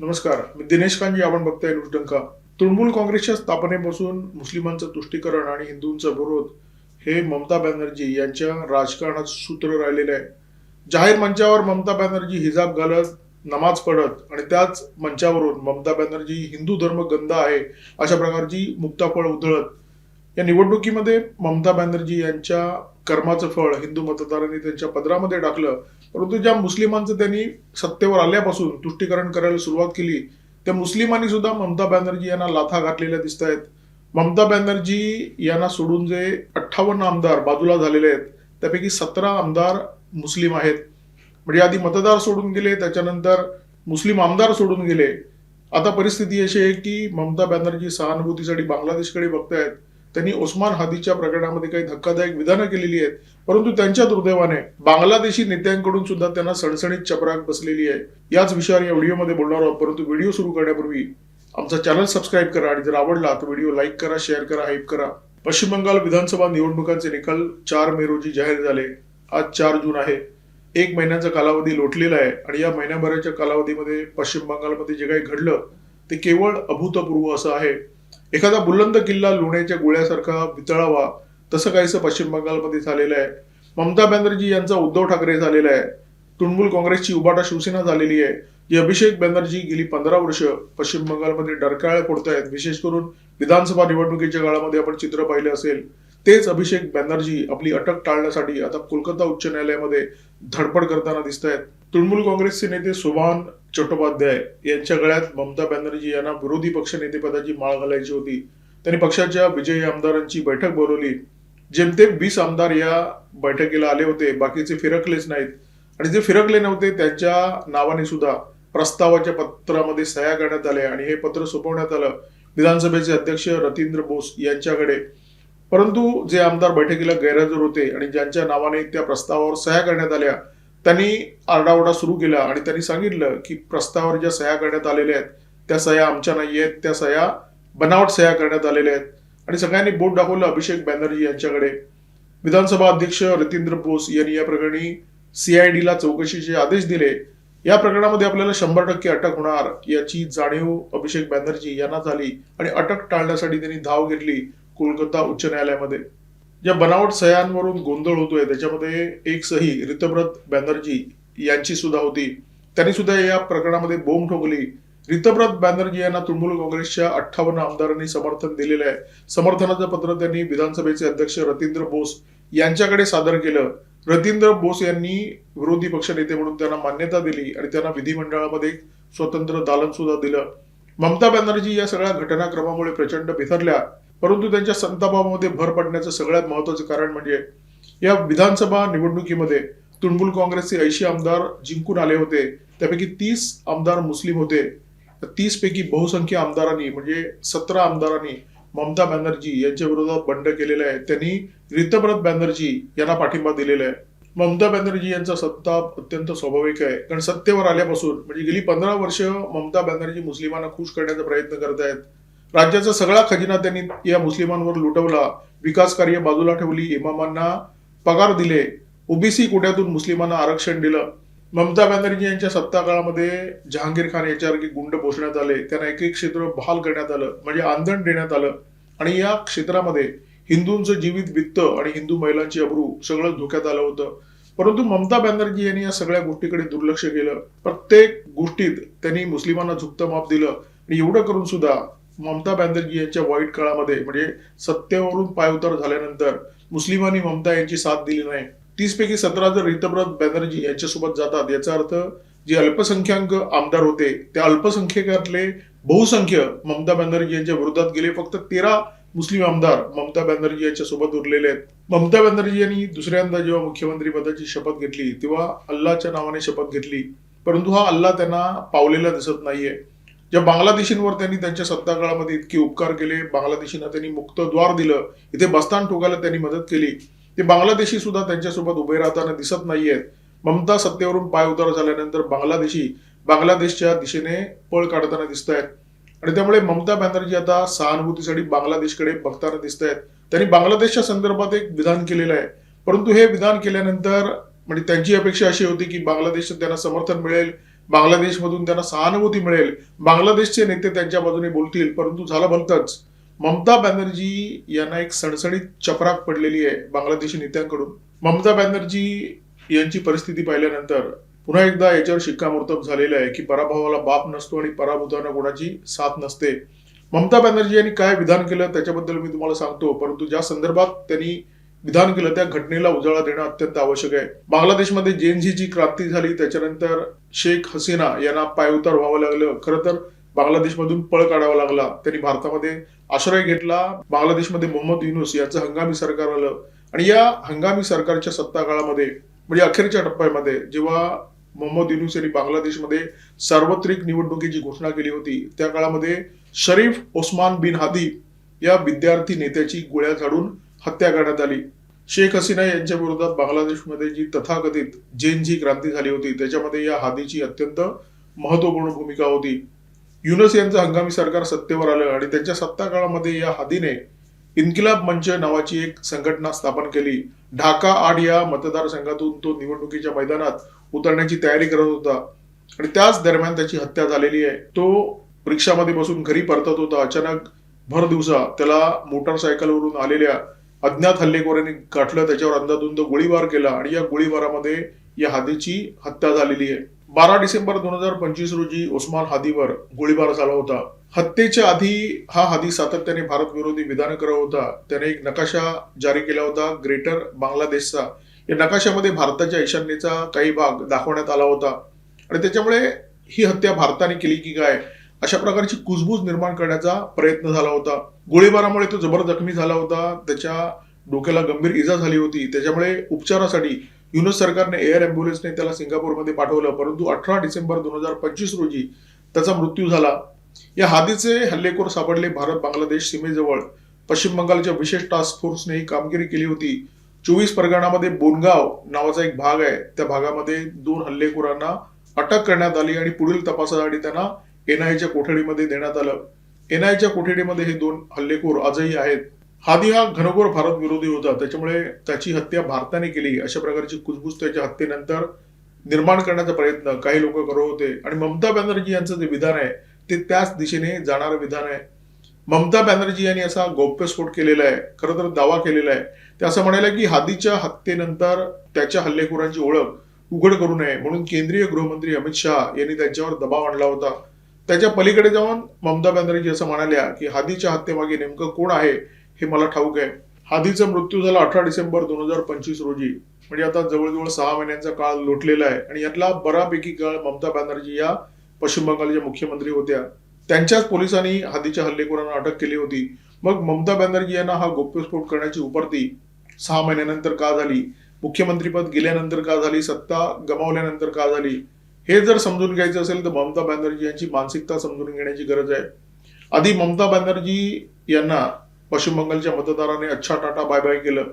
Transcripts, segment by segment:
नमस्कार, मी दिनेश कांजी. आपण बघताय न्यूजडंका. तृणमूल काँग्रेसच्या स्थापनेपासून मुस्लिमांचं तुष्टीकरण आणि हिंदूंचा विरोध हे ममता बॅनर्जी यांच्या राजकारणात सूत्र राहिलेलं आहे. जाहीर मंचावर ममता बॅनर्जी हिजाब घालत, नमाज पढत आणि त्याच मंचावरून ममता बॅनर्जी हिंदू धर्म गंद आहे अशा प्रकारची मुक्ताफळ उधळत या निवडणुकीमध्ये ममता बॅनर्जी यांच्या कर्माचं फळ हिंदू मतदारांनी त्यांच्या पदरामध्ये टाकलं. परंतु ज्या मुस्लिमांचं त्यांनी सत्तेवर आल्यापासून तुष्टीकरण करायला सुरुवात केली, त्या मुस्लिमांनी सुद्धा ममता बॅनर्जी यांना लाथा घातलेल्या दिसत आहेत. ममता बॅनर्जी यांना सोडून जे 58 आमदार बाजूला झालेले आहेत, त्यापैकी 17 आमदार मुस्लिम आहेत. म्हणजे आधी मतदार सोडून गेले, त्याच्यानंतर मुस्लिम आमदार सोडून गेले. आता परिस्थिती अशी आहे की ममता बॅनर्जी सहानुभूतीसाठी बांगलादेशकडे बघतायत. त्यांनी ओस्मान हादीच्या प्रकरणामध्ये काही धक्कादायक विधानं केलेली आहेत, परंतु त्यांच्या दुर्दैवाने बांगलादेशी नेत्यांकडून सुद्धा त्यांना सणसणीत चपराक बसलेली आहे. याच विषयावर या व्हिडिओमध्ये बोलणार आहोत. परंतु व्हिडिओ सुरू करण्यापूर्वी आमचा चॅनल सबस्क्राईब करा आणि जर आवडला तर व्हिडिओ लाईक करा, शेअर करा, हाईप करा. पश्चिम बंगाल विधानसभा निवडणुकांचे निकाल 4 मे रोजी जाहीर झाले. आज 4 जून आहे. 1 महिन्याचा कालावधी लोटलेला आहे आणि या महिन्याभराच्या कालावधीमध्ये पश्चिम बंगालमध्ये जे काही घडलं ते केवळ अभूतपूर्व असं आहे. एखादा बुलंद किल्ला लोण्याच्या गोळ्यासारखा वितळावा तसं काहीसं पश्चिम बंगालमध्ये झालेलं आहे. ममता बॅनर्जी यांचा उद्धव ठाकरे झालेला आहे. तृणमूल काँग्रेसची उबाटा शिवसेना झालेली आहे. जी अभिषेक बॅनर्जी गेली 15 वर्ष पश्चिम बंगालमध्ये डरकाळ फोडतायत. विशेष करून विधानसभा निवडणुकीच्या काळामध्ये आपण चित्र पाहिले असेल. तेच अभिषेक बॅनर्जी आपली अटक टाळण्यासाठी आता कोलकाता उच्च न्यायालयामध्ये धडपड करताना दिसत आहेत. तृणमूल काँग्रेसचे नेते शोभान चट्टोपाध्याय यांच्या गळ्यात ममता बॅनर्जी यांना विरोधी पक्ष नेतेपदाची माळ घालायची होती. त्यांनी पक्षाच्या विजयी आमदारांची बैठक बोलवली. जेमतेम 20 आमदार या बैठकीला आले होते. बाकीचे फिरकलेच नाहीत आणि जे फिरकले नव्हते त्यांच्या नावाने सुद्धा प्रस्तावाच्या पत्रामध्ये सह्या करण्यात आल्या आणि हे पत्र सोपवण्यात आलं विधानसभेचे अध्यक्ष रतींद्र बोस यांच्याकडे. परंतु जे आमदार बैठकीला गैरहजर होते आणि ज्यांच्या नावाने त्या प्रस्तावावर सह्या करण्यात आल्या त्यांनी आरडाओरडा सुरू केला आणि त्यांनी सांगितलं की प्रस्तावावर ज्या सह्या करण्यात आलेल्या आहेत त्या सह्या आमच्या नाही आहेत, त्या सह्या बनावट सह्या करण्यात आलेल्या आहेत आणि सगळ्यांनी बोट दाखवलं अभिषेक बॅनर्जी यांच्याकडे. विधानसभा अध्यक्ष रतींद्र बोस यांनी या प्रकरणी CIDला चौकशीचे आदेश दिले. या प्रकरणामध्ये आपल्याला 100% अटक होणार याची जाणीव अभिषेक बॅनर्जी यांना झाली आणि अटक टाळण्यासाठी त्यांनी धाव घेतली कोलकाता उच्च न्यायालयामध्ये. ज्या बनावट सह्यांवरून गोंधळ होतोय त्याच्यामध्ये एक सही रितब्रत बॅनर्जी यांची सुद्धा होती. त्यांनी सुद्धा या प्रकरणामध्ये बोंब ठोकली. रितब्रत बॅनर्जी यांना तृणमूल काँग्रेसच्या 58 आमदारांनी समर्थन दिलेलं आहे. समर्थनाचं पत्र त्यांनी विधानसभेचे अध्यक्ष रतींद्र बोस यांच्याकडे सादर केलं. रतींद्र बोस यांनी विरोधी पक्षनेते म्हणून त्यांना मान्यता दिली आणि त्यांना विधिमंडळामध्ये स्वतंत्र दालन सुद्धा दिलं. ममता बॅनर्जी या सगळ्या घटनाक्रमामुळे प्रचंड बिथरल्या, परंतु त्यांच्या संतापामध्ये भर पडण्याचं सगळ्यात महत्वाचं कारण म्हणजे या विधानसभा निवडणुकीमध्ये तृणमूल काँग्रेसचे 80 आमदार जिंकून आले होते. त्यापैकी 30 आमदार मुस्लिम होते. 30 पैकी बहुसंख्य आमदारांनी म्हणजे 17 आमदारांनी ममता बॅनर्जी यांच्या विरोधात बंड केलेला आहे. त्यांनी रितब्रत बॅनर्जी यांना पाठिंबा दिलेला आहे. ममता बॅनर्जी यांचा संताप अत्यंत स्वाभाविक आहे, कारण सत्तेवर आल्यापासून म्हणजे गेली 15 वर्ष ममता बॅनर्जी मुस्लिमांना खुश करण्याचा प्रयत्न करत आहेत. राज्याचा सगळा खजिना त्यांनी या मुस्लिमांवर लुटवला. विकास कार्य बाजूला ठेवली. इमामांना पगार दिले. ओबीसी कोट्यातून मुस्लिमांना आरक्षण दिलं. ममता बॅनर्जी यांच्या सत्ता काळामध्ये जहांगीर खान याच्यासारखे गुंड पोषण्यात आले. त्यांना एक क्षेत्र बहाल करण्यात आलं, म्हणजे आंदण देण्यात आलं आणि या क्षेत्रामध्ये हिंदूंचं जीवित वित्त आणि हिंदू महिलांची अब्रू सगळं धोक्यात आलं होतं. परंतु ममता बॅनर्जी यांनी या सगळ्या गोष्टीकडे दुर्लक्ष केलं. प्रत्येक गोष्टीत त्यांनी मुस्लिमांना झुकतं माप दिलं आणि एवढं करून सुद्धा ममता बॅनर्जी यांच्या वाईट काळामध्ये म्हणजे सत्तेवरून पायउतार झाल्यानंतर मुस्लिमांनी ममता यांची साथ दिली नाही. 30 पैकी 17 जर रितब्रत बॅनर्जी यांच्यासोबत जातात याचा अर्थ जे अल्पसंख्याक आमदार होते त्या अल्पसंख्यकातले बहुसंख्य ममता बॅनर्जी यांच्या विरोधात गेले. फक्त 13 मुस्लिम आमदार ममता बॅनर्जी यांच्या सोबत उरलेले आहेत. ममता बॅनर्जी यांनी दुसऱ्यांदा जेव्हा मुख्यमंत्री पदाची शपथ घेतली तेव्हा अल्लाच्या नावाने शपथ घेतली, परंतु हा अल्लाह त्यांना पावलेला दिसत नाहीये. ज्या बांगलादेशींवर त्यांनी त्यांच्या सत्ता काळामध्ये इतके उपकार केले, बांगलादेशींना त्यांनी मुक्त द्वार दिलं, इथे बस्तान ठोकायला त्यांनी मदत केली, ते बांगलादेशी सुद्धा त्यांच्यासोबत उभे राहताना दिसत नाहीयेत. ममता सत्तेवरून पाय उतार झाल्यानंतर बांगलादेशी बांगलादेशच्या दिशेने पळ काढताना दिसत आहेत आणि त्यामुळे ममता बॅनर्जी आता सहानुभूतीसाठी बांगलादेशकडे बघताना दिसत आहेत. त्यांनी बांगलादेशच्या संदर्भात एक विधान केलेलं आहे, परंतु हे विधान केल्यानंतर म्हणजे त्यांची अपेक्षा अशी होती की बांगलादेशात त्यांना समर्थन मिळेल, बांगलादेशमधून त्यांना सहानुभूती मिळेल, बांगलादेशचे नेते त्यांच्या बाजूने बोलतील. परंतु झालं भलतंच. ममता बॅनर्जी यांना एक सणसणीत चपराक पडलेली आहे बांगलादेशी नेत्यांकडून. ममता बॅनर्जी यांची परिस्थिती पाहिल्यानंतर पुन्हा एकदा याच्यावर शिक्कामोर्तब झालेलं आहे की पराभवाला बाप नसतो आणि पराभूतांना कोणाची साथ नसते. ममता बॅनर्जी यांनी काय विधान केलं त्याच्याबद्दल मी तुम्हाला सांगतो, परंतु ज्या संदर्भात त्यांनी विधान केलं त्या घटनेला उजाळा देणं अत्यंत आवश्यक आहे. बांगलादेशमध्ये जेएनझीची क्रांती झाली, त्याच्यानंतर शेख हसीना यांना पायउतार व्हावं लागलं. खरं तर बांगलादेशमधून पळ काढावा लागला. त्यांनी भारतामध्ये आश्रय घेतला. बांगलादेशमध्ये मोहम्मद युनूस यांचं हंगामी सरकार आलं आणि या हंगामी सरकारच्या सत्ता काळामध्ये म्हणजे अखेरच्या टप्प्यामध्ये जेव्हा मोहम्मद युनूस यांनी बांगलादेशमध्ये सार्वत्रिक निवडणुकीची घोषणा केली होती, त्या काळामध्ये शरीफ ओस्मान बिन हादी या विद्यार्थी नेत्याची गोळ्या झाडून हत्या करण्यात आली. शेख हसीना यांच्या विरोधात बांगलादेशमध्ये जी तथाकथित जेएनझी क्रांती झाली होती त्याच्यामध्ये या हादीची अत्यंत महत्वपूर्ण भूमिका होती. युनूस यांचं हंगामी सरकार सत्तेवर आलं आणि त्यांच्या सत्ता काळामध्ये या हादीने इन्किलाब मंच नावाची एक संघटना स्थापन केली. ढाका 8 या मतदारसंघातून तो निवडणुकीच्या मैदानात उतरण्याची तयारी करत होता आणि त्याच दरम्यान त्याची हत्या झालेली आहे. तो रिक्षामध्ये बसून घरी परतत होता. अचानक भर दिवसा त्याला मोटारसायकलवरून आलेल्या अज्ञात हल्लेखोरांनी गाठलं, त्याच्यावर अंदाधुंद गोळीबार केला आणि या गोळीबारामध्ये या हादीची हत्या झालेली आहे. 12 डिसेंबर 2025 रोजी ओस्मान हादीवर गोळीबार झाला होता. हत्येच्या आधी हा हादी सातत्याने भारत विरोधी विधान करत होता. त्याने एक नकाशा जारी केला होता ग्रेटर बांगलादेशचा. या नकाशामध्ये भारताच्या ईशान्येचा काही भाग दाखवण्यात आला होता आणि त्याच्यामुळे ही हत्या भारताने केली की काय अशा प्रकारची कुजबूज निर्माण करण्याचा प्रयत्न झाला होता. गोळीबारामुळे तो जबर जखमी झाला होता. त्याच्या डोक्याला गंभीर इजा झाली होती. त्याच्यामुळे उपचारासाठी युनूस सरकारने एअर अँब्युलन्सने त्याला सिंगापूरमध्ये पाठवलं, परंतु 18 डिसेंबर 2025 रोजी त्याचा मृत्यू झाला. या हादीचे हल्लेखोर सापडले भारत बांगलादेश सीमेजवळ. पश्चिम बंगालच्या विशेष टास्क फोर्सने ही कामगिरी केली होती. 24 परगणामध्ये बोनगाव नावाचा एक भाग आहे, त्या भागामध्ये 2 हल्लेखोरांना अटक करण्यात आली आणि पुढील तपासासाठी त्यांना एनआयच्या कोठडीमध्ये देण्यात आलं. एनआयच्या कोठडीमध्ये हे 2 हल्लेखोर आजही आहेत. हादी हा घनघोर भारत विरोधी होता, त्याच्यामुळे त्याची हत्या भारताने केली अशा प्रकारची कुजबूज त्याच्या हत्येनंतर निर्माण करण्याचा प्रयत्न काही लोक करत होते आणि ममता बॅनर्जी यांचं जे विधान आहे ते त्याच दिशेने जाणारं विधान आहे. ममता बॅनर्जी यांनी असा गौप्यस्फोट केलेला आहे, खरं तर दावा केलेला आहे. ते असं म्हणाले की हादीच्या हत्येनंतर त्याच्या हल्लेखोरांची ओळख उघड करू नये म्हणून केंद्रीय गृहमंत्री अमित शहा यांनी त्यांच्यावर दबाव आणला होता. त्याच्या पलीकडे जाऊन ममता बॅनर्जी असं म्हणाल्या की हादीच्या हत्येमागे नेमकं कोण आहे हे मला ठाऊक आहे. हादीचा मृत्यू झाला 18 डिसेंबर 2025 रोजी. म्हणजे आता जवळजवळ 6 महिन्यांचा काळ लोटलेला आहे आणि यातला बऱ्यापैकी काळ ममता बॅनर्जी या पश्चिम बंगालच्या मुख्यमंत्री होत्या. त्यांच्याच पोलिसांनी हादीच्या हल्लेखोरांना अटक केली होती. मग ममता बॅनर्जी यांना हा गौप्यस्फोट करण्याची उपरती 6 महिन्यानंतर का झाली, मुख्यमंत्रीपद गेल्यानंतर का झाली, सत्ता गमावल्यानंतर का झाली, हे जर समजून घ्यायचं असेल तर ममता बॅनर्जी यांची मानसिकता समजून घेण्याची गरज आहे. आधी ममता बॅनर्जी यांना पश्चिम बंगालच्या मतदाराने अच्छा टाटा बाय बाय केलं,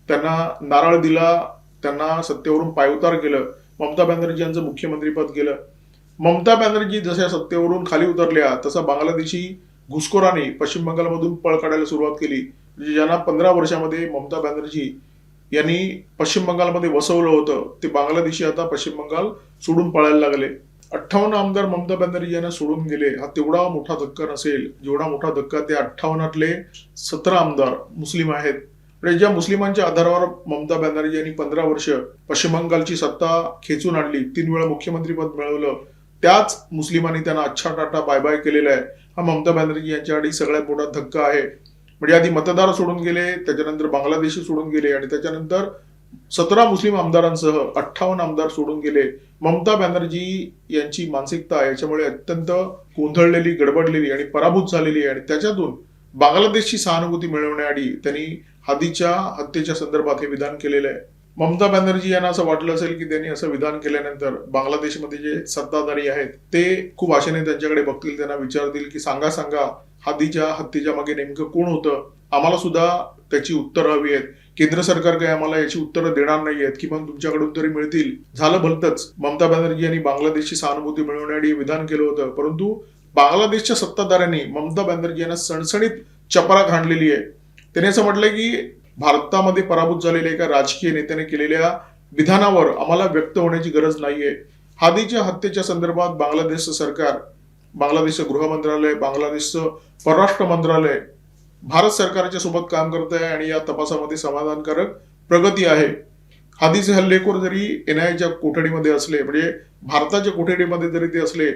त्यांना नारळ दिला, त्यांना सत्तेवरून पायउतार केलं. ममता बॅनर्जी यांचं मुख्यमंत्रीपद गेलं. ममता बॅनर्जी जशा सत्तेवरून खाली उतरल्या तसा बांगलादेशी घुसखोरांनी पश्चिम बंगालमधून पळ काढायला सुरुवात केली. म्हणजे ज्यांना 15 वर्षामध्ये ममता बॅनर्जी यांनी पश्चिम बंगालमध्ये वसवलं होतं ते बांगलादेशी आता पश्चिम बंगाल सोडून पळायला लागले. 58 आमदार ममता बॅनर्जी यांना सोडून गेले. हा तेवढा मोठा धक्का नसेल जेवढा मोठा धक्का ते 58तले 17 आमदार मुस्लिम आहेत. म्हणजे ज्या मुस्लिमांच्या आधारावर ममता बॅनर्जी यांनी 15 वर्ष पश्चिम बंगालची सत्ता खेचून आणली, 3 वेळा मुख्यमंत्रीपद मिळवलं, त्याच मुस्लिमांनी त्यांना अच्छा टाटा बाय बाय केलेला आहे. हा ममता बॅनर्जी यांच्यासाठी सगळ्यात मोठा धक्का आहे. म्हणजे आधी मतदार सोडून गेले, त्याच्यानंतर बांगलादेशी सोडून गेले आणि त्याच्यानंतर 17 मुस्लिम आमदारांसह 58 आमदार सोडून गेले. ममता बॅनर्जी यांची मानसिकता याच्यामुळे अत्यंत गोंधळलेली, गडबडलेली आणि पराभूत झालेली आहे आणि त्याच्यातून बांगलादेशची सहानुभूती मिळवण्यासाठी त्यांनी हादीच्या हत्येच्या संदर्भात हे विधान केलेलं आहे. ममता बॅनर्जी यांना असं वाटलं असेल की त्यांनी असं विधान केल्यानंतर बांगलादेशमध्ये जे सत्ताधारी आहेत ते खूप आशेने त्यांच्याकडे बघतील, त्यांना विचारतील की सांगा हादीच्या हत्येच्या मागे नेमकं कोण होतं, आम्हाला सुद्धा त्याची उत्तरं हवी आहेत. केंद्र सरकार काही आम्हाला याची उत्तरं देणार नाहीयेत किंवा तुमच्याकडून तरी मिळतील. झालं भलतंच. ममता बॅनर्जी यांनी बांगलादेशची सहानुभूती मिळवण्यासाठी विधान केलं होतं, परंतु बांगलादेशच्या सत्ताधाऱ्यांनी ममता बॅनर्जी यांना सणसणीत चपराक हाणलेली आहे. त्याने असं म्हटलंय की भारतामध्ये पराभूत झालेल्या एका राजकीय नेत्याने केलेल्या विधानावर आम्हाला व्यक्त होण्याची गरज नाहीये. हादीच्या हत्येच्या संदर्भात बांगलादेशचं सरकार, बांगलादेशचं गृह मंत्रालय, बांगलादेशचं परराष्ट्र मंत्रालय भारत सरकारच्या सोबत काम करत आहे आणि या तपासामध्ये समाधानकारक प्रगती आहे. हादीचे हल्लेखोर जरी NIAच्या कोठडीमध्ये असले, म्हणजे भारताच्या कोठडीमध्ये जरी ते असले,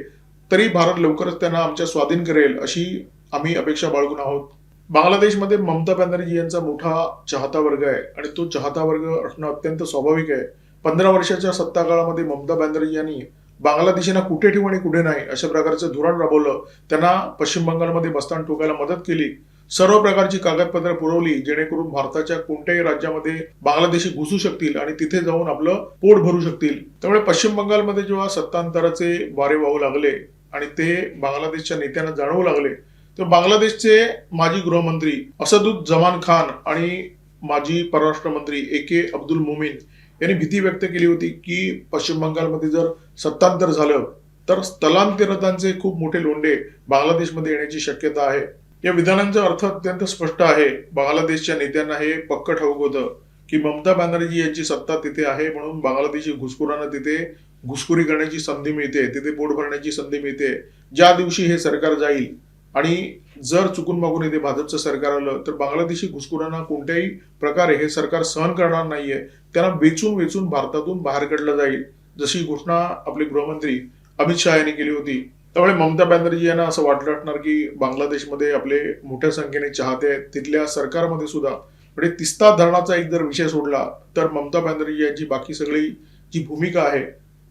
तरी भारत लवकरच त्यांना आमच्या स्वाधीन करेल अशी आम्ही अपेक्षा बाळगून आहोत. बांगलादेशमध्ये ममता बॅनर्जी यांचा मोठा चाहता वर्ग आहे आणि तो चाहता वर्ग असणं अत्यंत स्वाभाविक आहे. 15 वर्षाच्या सत्ता काळामध्ये ममता बॅनर्जी यांनी बांगलादेशींना कुठे ठेवू आणि कुठे नाही अशा प्रकारचं धोरण राबवलं. त्यांना पश्चिम बंगालमध्ये बस्तान ठोकायला मदत केली. सर्व प्रकारची कागदपत्र पुरवली जेणेकरून भारताच्या कोणत्याही राज्यामध्ये बांगलादेशी घुसू शकतील आणि तिथे जाऊन आपलं पोट भरू शकतील. त्यामुळे पश्चिम बंगालमध्ये जेव्हा सत्तांतराचे वारे वाहू लागले आणि ते बांगलादेशच्या नेत्यांना जाणवू लागले, तर बांगलादेशचे माजी गृहमंत्री असदुज्जमान खान आणि माजी परराष्ट्र मंत्री AK अब्दुल मोमीन यांनी भीती व्यक्त केली होती की पश्चिम बंगालमध्ये जर सत्तांतर झालं तर स्थलांतरितांचे खूप मोठे लोंढे बांगलादेशमध्ये येण्याची शक्यता आहे. या विधानांचा अर्थ अत्यंत स्पष्ट आहे. बांगलादेशच्या नेत्यांना हे पक्क ठाऊक होतं की ममता बॅनर्जी यांची सत्ता तिथे आहे म्हणून बांगलादेशी घुसखोरांना तिथे घुसखोरी करण्याची संधी मिळते, तिथे पोट भरण्याची संधी मिळते. ज्या दिवशी हे सरकार जाईल आणि जर चुकून मागून इथे भाजपचं सरकार आलं तर बांगलादेशी घुसखोरांना कोणत्याही प्रकारे हे सरकार सहन करणार नाहीये. त्यांना वेचून वेचून भारतातून बाहेर काढलं जाईल, जशी घोषणा आपले गृहमंत्री अमित शहा यांनी केली होती. त्यामुळे ममता बॅनर्जी यांना असं वाटलं असणार की बांगलादेशमध्ये आपले मोठ्या संख्येने चाहते आहेत. तिथल्या सरकारमध्ये सुद्धा म्हणजे तिस्ता धरणाचा एक जर विषय सोडला तर ममता बॅनर्जी यांची बाकी सगळी जी भूमिका आहे,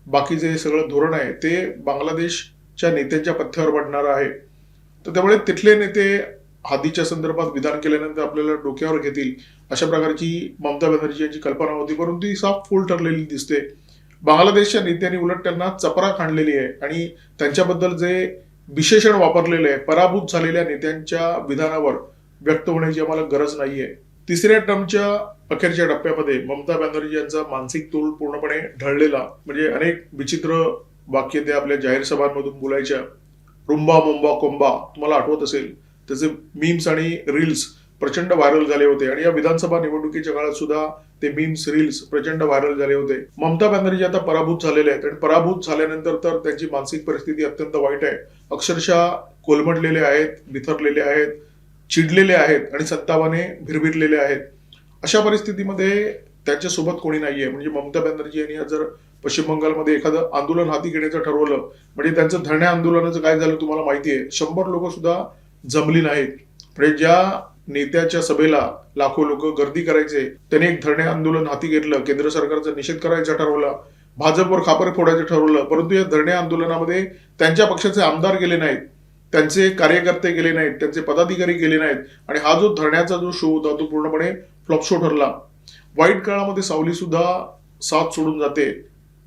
बाकी जे सगळं धोरण आहे ते बांगलादेशच्या नेत्यांच्या पथ्यावर पडणार आहे. तर त्यामुळे तिथले नेते हादीच्या संदर्भात विधान केल्यानंतर आपल्याला डोक्यावर घेतील अशा प्रकारची ममता बॅनर्जी यांची कल्पना होती, परंतु ती साफ फूल ठरलेली दिसते. बांगलादेशच्या नेत्यांनी उलट त्यांना चपराक आणलेली आहे आणि त्यांच्याबद्दल जे विशेषण वापरलेले आहे, पराभूत झालेल्या नेत्यांच्या विधानावर व्यक्त होण्याची आम्हाला गरज नाहीये. तिसऱ्या टर्मच्या अखेरच्या टप्प्यामध्ये ममता बॅनर्जी यांचा मानसिक तोल पूर्णपणे ढळलेला, म्हणजे अनेक विचित्र वाक्य ते आपल्या जाहीर सभांमधून बोलायच्या. रुंबा मुंबा कोंबा तुम्हाला आठवत असेल, त्याचे मीम्स आणि रील्स प्रचंड व्हायरल झाले होते आणि या विधानसभा निवडणुकीच्या काळात सुद्धा ते मीम्स रील्स प्रचंड व्हायरल झाले होते. ममता बॅनर्जी आता पराभूत झालेले आहेत आणि पराभूत झाल्यानंतर तर त्यांची मानसिक परिस्थिती अत्यंत वाईट आहे. अक्षरशः कोलमडलेले आहेत, बिथरलेले आहेत, चिडलेले आहेत आणि संतापाने भिरभिरलेले आहेत. अशा परिस्थितीमध्ये त्यांच्यासोबत कोणी नाहीये. म्हणजे ममता बॅनर्जी यांनी जर पश्चिम बंगालमध्ये एखादं आंदोलन हाती घेण्याचं ठरवलं, म्हणजे त्यांचं धरण्या आंदोलनाचं काय झालं तुम्हाला माहिती आहे. 100 लोक सुद्धा जमली नाहीत. म्हणजे ज्या नेत्याच्या सभेला लाखो लोक गर्दी करायचे, त्याने एक धरणे आंदोलन हाती घेतलं, केंद्र सरकारचा निषेध करायचा ठरवला, भाजपवर खापर फोडायचं ठरवलं, परंतु या धरणे आंदोलनामध्ये त्यांच्या पक्षाचे आमदार गेले नाहीत, त्यांचे कार्यकर्ते गेले नाहीत, त्यांचे पदाधिकारी गेले नाहीत आणि हा जो धरण्याचा जो शो होता तो पूर्णपणे फ्लॉप शो ठरला. वाईट काळामध्ये सावली सुद्धा साथ सोडून जाते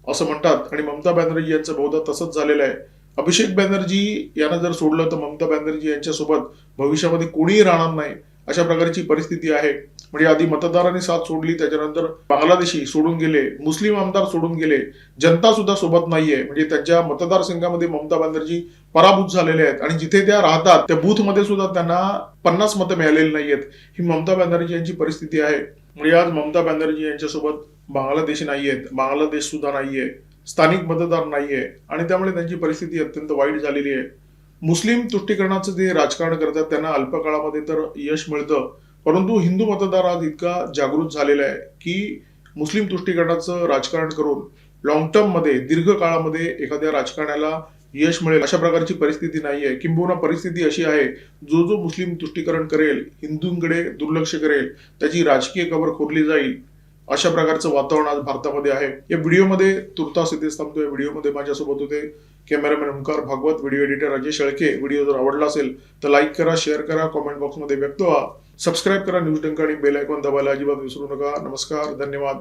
असं म्हणतात आणि ममता बॅनर्जी यांचं बहुधा तसंच झालेलं आहे. अभिषेक बॅनर्जी यांना जर सोडलं तर ममता बॅनर्जी यांच्यासोबत भविष्यामध्ये कोणीही राहणार नाही अशा प्रकारची परिस्थिती आहे. म्हणजे आधी मतदारांनी साथ सोडली, त्याच्यानंतर बांगलादेशी सोडून गेले, मुस्लिम आमदार सोडून गेले, जनता सुद्धा सोबत नाहीये. म्हणजे त्यांच्या मतदारसंघामध्ये ममता बॅनर्जी पराभूत झालेले आहेत आणि जिथे त्या राहतात त्या बूथमध्ये सुद्धा त्यांना 50 मतं मिळालेली नाहीयेत. ही ममता बॅनर्जी यांची परिस्थिती आहे. म्हणजे आज ममता बॅनर्जी यांच्यासोबत बांगलादेशी नाहीयेत, बांगलादेश सुद्धा नाहीये, स्थानिक मतदार नाहीये आणि त्यामुळे त्यांची परिस्थिती अत्यंत वाईट झालेली आहे. मुस्लिम तुष्टीकरणाचं जे राजकारण करतात त्यांना अल्प काळामध्ये तर यश मिळतं, परंतु हिंदू मतदार आज इतका जागृत झालेला आहे की मुस्लिम तुष्टीकरणाचं राजकारण करून लॉंग टर्म मध्ये, दीर्घ काळामध्ये एखाद्या राजकारण्याला यश मिळेल अशा प्रकारची परिस्थिती नाहीये. किंबहुना परिस्थिती अशी आहे, जो जो मुस्लिम तुष्टीकरण करेल, हिंदूंकडे दुर्लक्ष करेल, त्याची राजकीय कबर खोदली जाईल अशा प्रकारचं वातावरण आज भारतामध्ये आहे. या व्हिडिओमध्ये तुर्तास इथेच थांबतो. या व्हिडिओमध्ये माझ्यासोबत होते cameraman Omkar Bhagwat, video editor Rajesh Shelke. Video जर आवडला असेल तर लाईक करा, शेअर करा, कॉमेंट बॉक्समध्ये व्यक्त व्हा, सबस्क्राईब करा न्यूज डंका आणि बेल आयकॉन दाबायला अजिबात विसरू नका. नमस्कार, धन्यवाद.